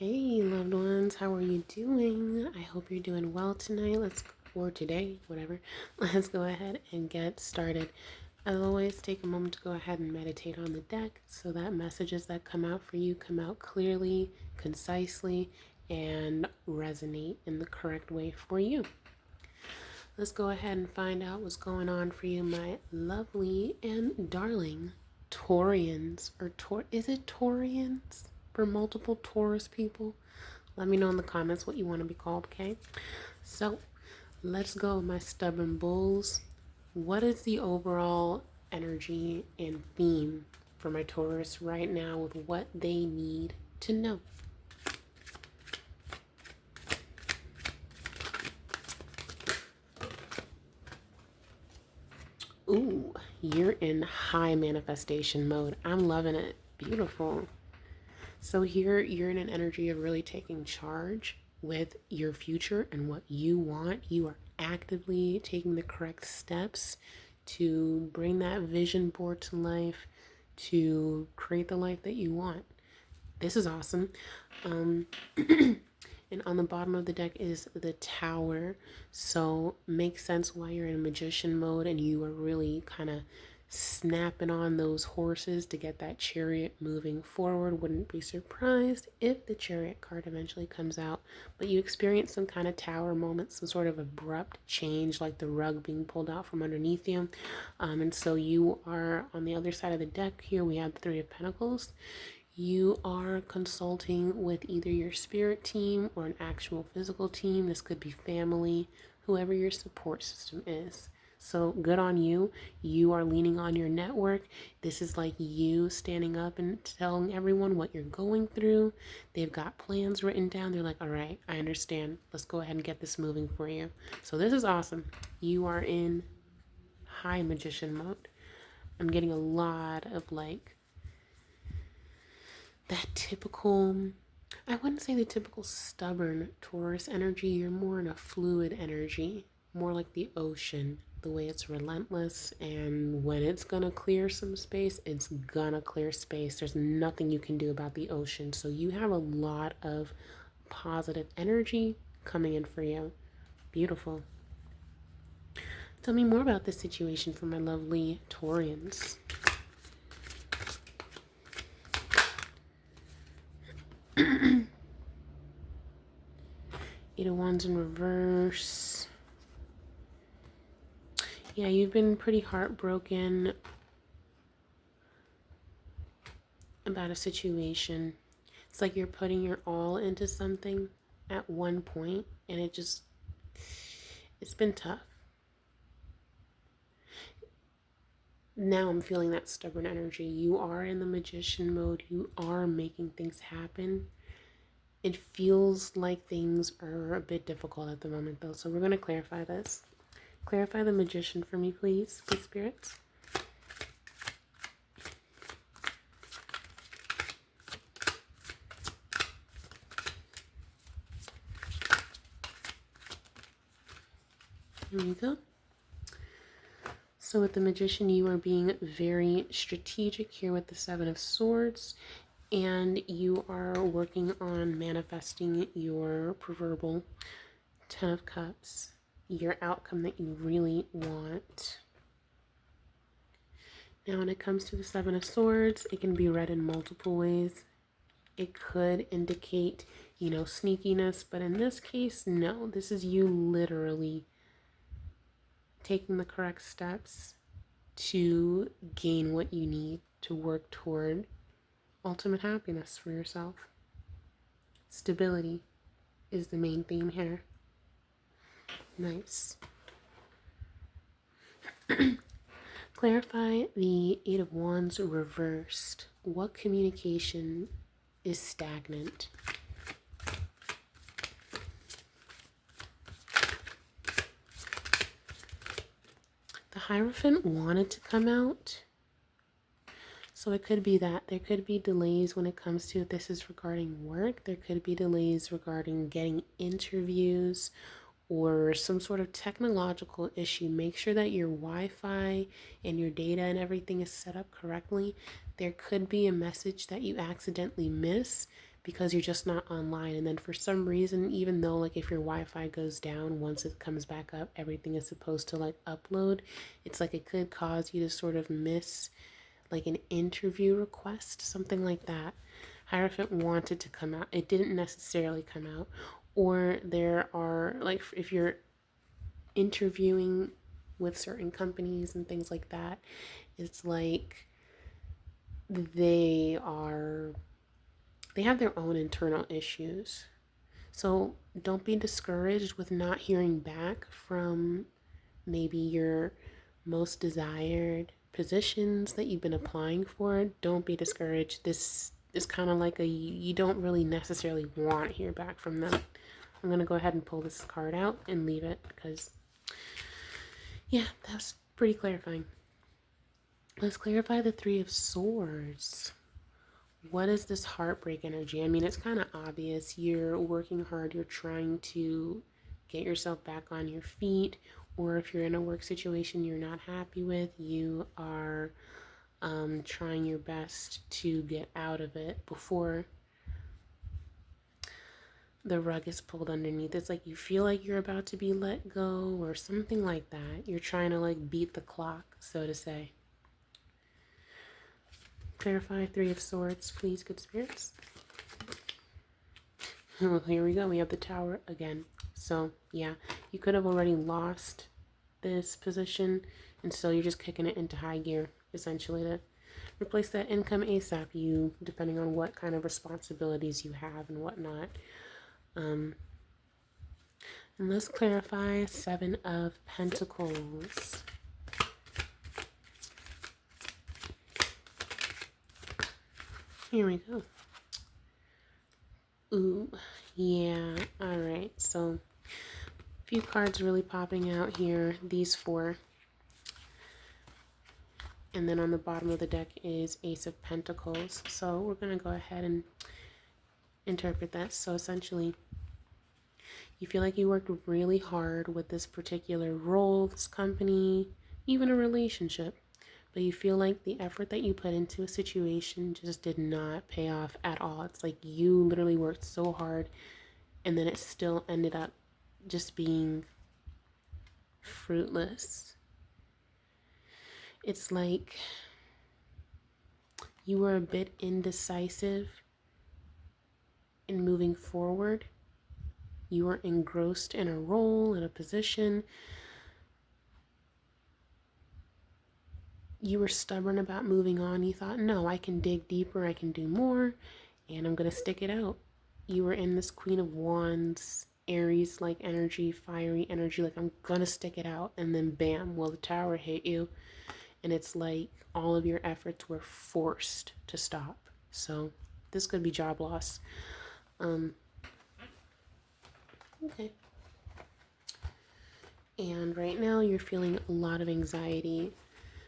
Hey, loved ones, how are you doing? I hope you're doing well tonight. Or today, whatever. Let's go ahead and get started. As always, take a moment to go ahead and meditate on the deck so that messages that come out for you come out clearly, concisely, and resonate in the correct way for you. Let's go ahead and find out what's going on for you, my lovely and darling Taurians. Is it Taurians? For multiple Taurus people? Let me know in the comments what you want to be called, okay? So, let's go, my stubborn bulls. What is the overall energy and theme for my Taurus right now with what they need to know? Ooh, you're in high manifestation mode. I'm loving it. Beautiful. So here you're in an energy of really taking charge with your future and what you want. You are actively taking the correct steps to bring that vision board to life, to create the life that you want. This is awesome. And on the bottom of the deck is the Tower. So makes sense why you're in magician mode and you are really kind of snapping on those horses to get that chariot moving forward. Wouldn't be surprised if the chariot card eventually comes out, but you experience some kind of tower moment, some sort of abrupt change, like the rug being pulled out from underneath you. And so you are on the other side of the deck. Here we have the Three of Pentacles. You are consulting with either your spirit team or an actual physical team. This could be family, whoever your support system is. So good on you. You are leaning on your network. This is like you standing up and telling everyone what you're going through. They've got plans written down. They're like, all right, I understand. Let's go ahead and get this moving for you. So this is awesome. You are in high magician mode. I'm getting a lot of that typical, I wouldn't say the typical stubborn Taurus energy. You're more in a fluid energy, more like the ocean, the way it's relentless, and when it's gonna clear some space, it's gonna clear space. There's nothing you can do about the ocean. So you have a lot of positive energy coming in for you. Beautiful. Tell me more about this situation for my lovely Taurians. Eight of Wands in reverse. Yeah, you've been pretty heartbroken about a situation. It's like you're putting your all into something at one point, and it's been tough. Now I'm feeling that stubborn energy. You are in the magician mode. You are making things happen. It feels like things are a bit difficult at the moment, though. So we're going to clarify this. Clarify the magician for me, please, good spirits. Here you go. So with the magician, you are being very strategic here with the Seven of Swords, and you are working on manifesting your proverbial Ten of Cups, your outcome that you really want. Now, when it comes to the Seven of Swords, it can be read in multiple ways. It could indicate, sneakiness, but in this case, no. This is you literally taking the correct steps to gain what you need to work toward ultimate happiness for yourself. Stability is the main theme here. Nice. Clarify the Eight of Wands reversed. What communication is stagnant? The Hierophant wanted to come out. So it could be that there could be delays when it comes to, if this is regarding work, there could be delays regarding getting interviews or some sort of technological issue. Make sure that your Wi-Fi and your data and everything is set up correctly. There could be a message that you accidentally miss because you're just not online. And then for some reason, even though like if your Wi-Fi goes down, once it comes back up, everything is supposed to like upload. It's like it could cause you to sort of miss like an interview request, something like that. Hierophant wanted to come out. It didn't necessarily come out. Or there are like if you're interviewing with certain companies and things like that, it's like they are they have their own internal issues. So don't be discouraged with not hearing back from maybe your most desired positions that you've been applying for. Don't be discouraged. This is kind of like you don't really necessarily want to hear back from them. I'm going to go ahead and pull this card out and leave it because, yeah, that's pretty clarifying. Let's clarify the Three of Swords. What is this heartbreak energy? I mean, it's kind of obvious. You're working hard. You're trying to get yourself back on your feet. Or if you're in a work situation you're not happy with, you are trying your best to get out of it before the rug is pulled underneath. It's like you feel like you're about to be let go or something like that. You're trying to like beat the clock, so to say. Clarify Three of Swords, please, good spirits. Well, here we go. We have the Tower again. So, yeah, you could have already lost this position, and so you're just kicking it into high gear, essentially, to replace that income ASAP, you, depending on what kind of responsibilities you have and whatnot. And let's clarify Seven of Pentacles. Here we go. Ooh, yeah, all right. So a few cards really popping out here. These four. And then on the bottom of the deck is Ace of Pentacles. So we're going to go ahead and interpret that. So essentially, you feel like you worked really hard with this particular role, this company, even a relationship. But you feel like the effort that you put into a situation just did not pay off at all. It's like you literally worked so hard and then it still ended up just being fruitless. It's like you were a bit indecisive in moving forward. You were engrossed in a role, in a position. You were stubborn about moving on. You thought, no, I can dig deeper, I can do more, and I'm going to stick it out. You were in this Queen of Wands, Aries-like energy, fiery energy, like I'm going to stick it out. And then bam, well, the Tower hit you. And it's like all of your efforts were forced to stop. So this could be job loss. Okay. And right now you're feeling a lot of anxiety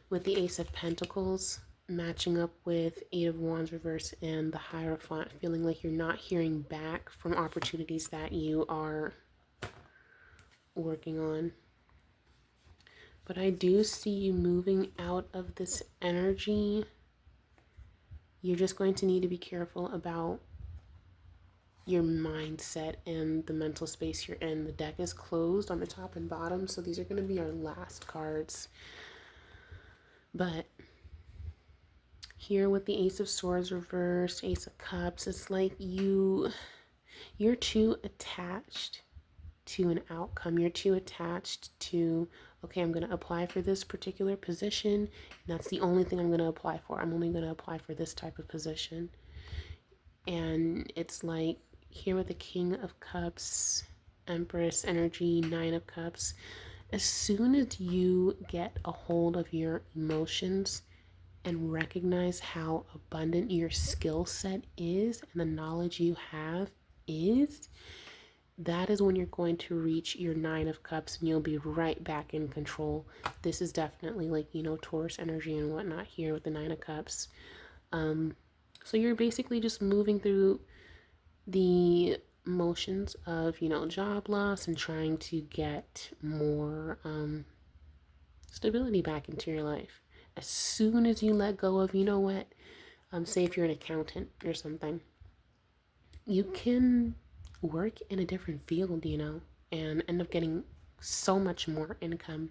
with the Ace of Pentacles matching up with Eight of Wands reverse and the Hierophant, feeling like you're not hearing back from opportunities that you are working on. But I do see you moving out of this energy. You're just going to need to be careful about your mindset and the mental space you're in. The deck is closed on the top and bottom, so these are going to be our last cards. But here with the Ace of Swords reversed, Ace of Cups, it's like you're too attached to an outcome. You're too attached to, okay, I'm going to apply for this particular position, and that's the only thing I'm going to apply for. I'm only going to apply for this type of position. And it's like here with the King of Cups, Empress energy, Nine of Cups, as soon as you get a hold of your emotions and recognize how abundant your skill set is and the knowledge you have is, that is when you're going to reach your Nine of Cups and you'll be right back in control. This is definitely like, Taurus energy and whatnot here with the Nine of Cups. So you're basically just moving through the motions of, job loss and trying to get more stability back into your life. As soon as you let go of, say if you're an accountant or something, you can work in a different field, and end up getting so much more income.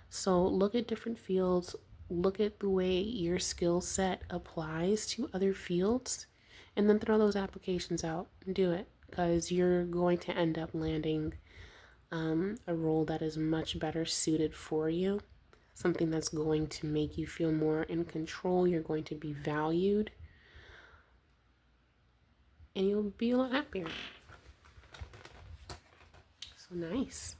So look at different fields, look at the way your skill set applies to other fields, and then throw those applications out and do it, because you're going to end up landing a role that is much better suited for you, something that's going to make you feel more in control. You're going to be valued, and you'll be a lot happier. So nice.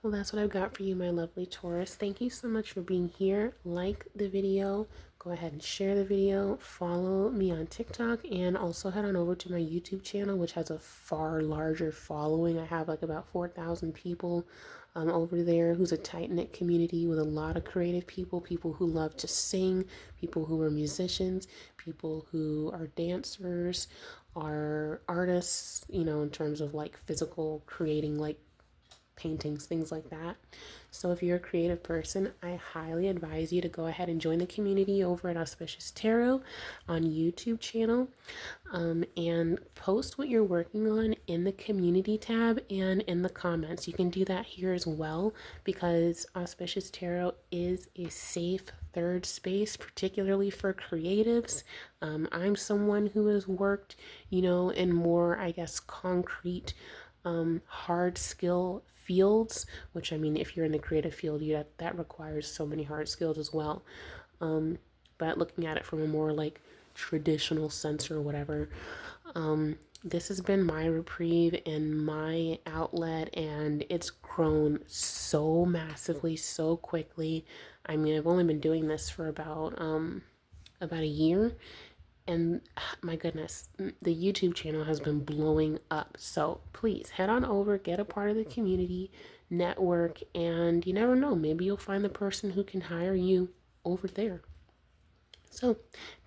Well, that's what I've got for you, my lovely Taurus. Thank you so much for being here. Like the video, go ahead and share the video, follow me on TikTok, and also head on over to my YouTube channel, which has a far larger following. I have like about 4,000 people over there, who's a tight-knit community with a lot of creative people, people who love to sing, people who are musicians, people who are dancers, are artists, in terms of like physical creating, like paintings, things like that. So if you're a creative person, I highly advise you to go ahead and join the community over at Auspicious Tarot on YouTube channel, and post what you're working on in the community tab and in the comments. You can do that here as well, because Auspicious Tarot is a safe third space, particularly for creatives. I'm someone who has worked, in more, I guess, concrete, hard skill fields, which, I mean, if you're in the creative field, that requires so many hard skills as well. But looking at it from a more like traditional sense or whatever, this has been my reprieve and my outlet, and it's grown so massively, so quickly. I mean, I've only been doing this for about a year, and my goodness, the YouTube channel has been blowing up. So please head on over, get a part of the community, network, and you never know, maybe you'll find the person who can hire you over there. So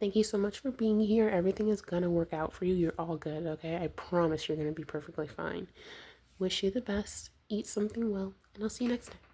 thank you so much for being here. Everything is gonna work out for you. You're all good, okay? I promise you're gonna be perfectly fine. Wish you the best. Eat something well, and I'll see you next time.